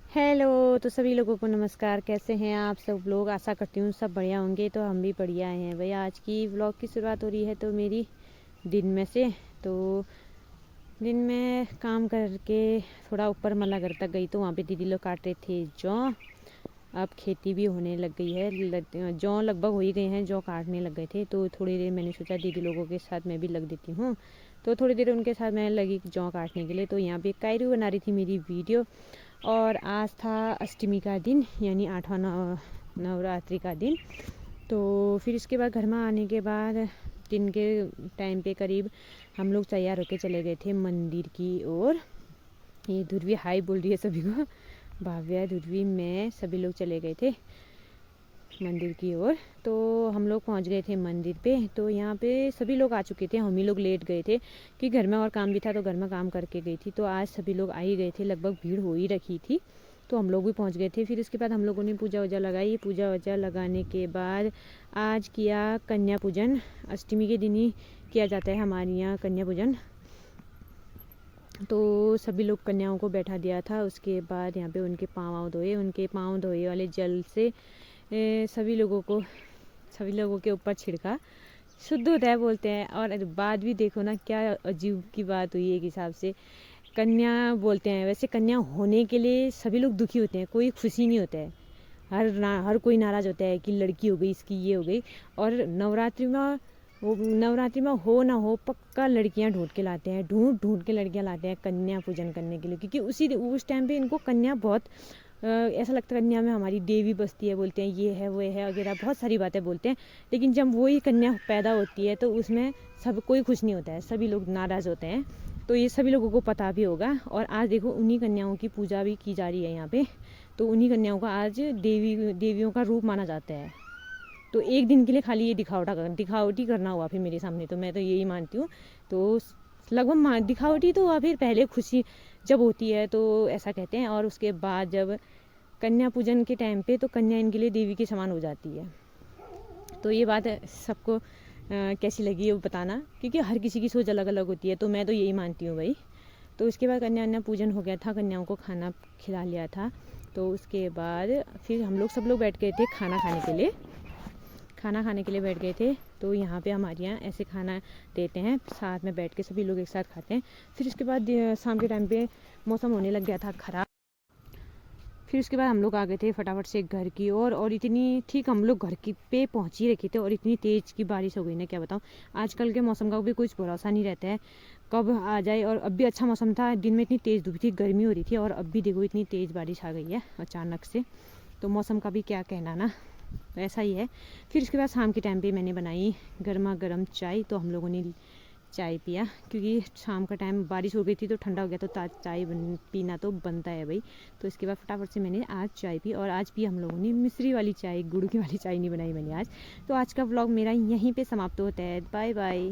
Hello. तो सभी लोगों को नमस्कार। कैसे हैं आप सब लोग? आशा करती हूँ सब बढ़िया होंगे। तो हम भी बढ़िया हैं भैया। आज की व्लॉग की शुरुआत हो रही है तो मेरी दिन में से। तो दिन में काम करके थोड़ा ऊपर मल्ला घर तक गई तो वहाँ पे दीदी लोग काट रहे थे जौ। अब खेती भी होने लग गई है, जौ लगभग हो ही गए हैं, जौ काटने लग गए थे। तो थोड़ी देर मैंने सोचा दीदी लोगों के साथ मैं भी लग देती हूँ। तो थोड़ी देर उनके साथ मैं लगी जौ काटने के लिए। तो यहाँ पे कायरू बना रही थी मेरी वीडियो। और आज था अष्टमी का दिन, यानी 8वां नवरात्रि का दिन। तो फिर इसके बाद घर में आने के बाद दिन के टाइम पे करीब हम लोग तैयार होके चले गए थे मंदिर की ओर। ये ध्रुवी हाई बोल रही है सभी को। भाव्या, ध्रुवी, मैं सभी लोग चले गए थे मंदिर की ओर। तो हम लोग पहुंच गए थे मंदिर पे। तो यहाँ पे सभी लोग आ चुके थे, हम ही लोग लेट गए थे कि घर में और काम भी था तो घर में काम करके गई थी। तो आज सभी लोग आ ही गए थे, लगभग भीड़ हो ही रखी थी। तो हम लोग भी पहुंच गए थे। फिर इसके बाद हम लोगों ने पूजा वूजा लगाई। पूजा वूजा लगाने के बाद आज किया कन्या पूजन। अष्टमी के दिन ही किया जाता है हमारे यहाँ कन्या पूजन। तो सभी लोग कन्याओं को बैठा दिया था। उसके बाद यहाँ पे उनके पाँव धोए। उनके पाँव धोए वाले जल से सभी लोगों के ऊपर छिड़का। शुद्ध होता है बोलते हैं। और बाद भी देखो ना, क्या अजीब की बात हुई एक हिसाब से। कन्या बोलते हैं, वैसे कन्या होने के लिए सभी लोग दुखी होते हैं, कोई खुशी नहीं होता है। हर कोई नाराज़ होता है कि लड़की हो गई, इसकी ये हो गई। और नवरात्रि में हो ना हो पक्का लड़कियां ढूंढ के लाते हैं, ढूंढ के लड़कियां लाते हैं कन्या पूजन करने के लिए। क्योंकि उस टाइम पे इनको कन्या बहुत ऐसा लगता है कन्या में हमारी देवी बसती है, बोलते हैं ये है वो है वगैरह, बहुत सारी बातें बोलते हैं। लेकिन जब वही कन्या पैदा होती है तो उसमें सब कोई खुश नहीं होता है, सभी लोग नाराज़ होते हैं। तो ये सभी लोगों को पता भी होगा। और आज देखो उन्हीं कन्याओं की पूजा भी की जा रही है यहाँ पे। तो उन्हीं कन्याओं का आज देवियों का रूप माना जाता है। तो एक दिन के लिए खाली ये दिखावटी करना हुआ फिर मेरे सामने, तो मैं तो यही मानती हूँ। तो लगभग दिखावटी तो हुआ, फिर पहले खुशी जब होती है तो ऐसा कहते हैं। और उसके बाद जब कन्या पूजन के टाइम पे तो कन्या इनके लिए देवी के समान हो जाती है। तो ये बात सबको कैसी लगी वो बताना, क्योंकि हर किसी की सोच अलग अलग होती है। तो मैं तो यही मानती हूँ भाई। तो इसके बाद कन्या पूजन हो गया था, कन्याओं को खाना खिला लिया था। तो उसके बाद फिर हम लोग सब लोग बैठ गए थे खाना खाने के लिए। बैठ गए थे। तो यहाँ पे हमारे यहाँ ऐसे खाना देते हैं, साथ में बैठ के सभी लोग एक साथ खाते हैं। फिर उसके बाद शाम के टाइम पे मौसम होने लग गया था ख़राब। फिर उसके बाद हम लोग आ गए थे फटाफट से घर की ओर। और इतनी ठीक हम लोग घर की पे पहुँच ही रखे थे और इतनी तेज़ की बारिश हो गई ना, क्या बताऊँ। आजकल के मौसम का भी कुछ भरोसा नहीं रहता है, कब आ जाए। और अब भी अच्छा मौसम था, दिन में इतनी तेज़ धूप थी, गर्मी हो रही थी। और अब भी देखो इतनी तेज़ बारिश आ गई है अचानक से। तो मौसम का भी क्या कहना ना, ऐसा ही है। फिर उसके बाद शाम के टाइम पे मैंने बनाई गर्मा गर्म चाय। तो हम लोगों ने चाय पिया, क्योंकि शाम का टाइम बारिश हो गई थी तो ठंडा हो गया, तो चाय पीना तो बनता है भाई। तो इसके बाद फटाफट से मैंने आज चाय पी। और आज पी हम लोगों ने मिश्री वाली चाय, गुड़ की वाली चाय नहीं बनाई मैंने आज। तो आज का व्लॉग मेरा यहीं पे समाप्त होता है। Bye bye.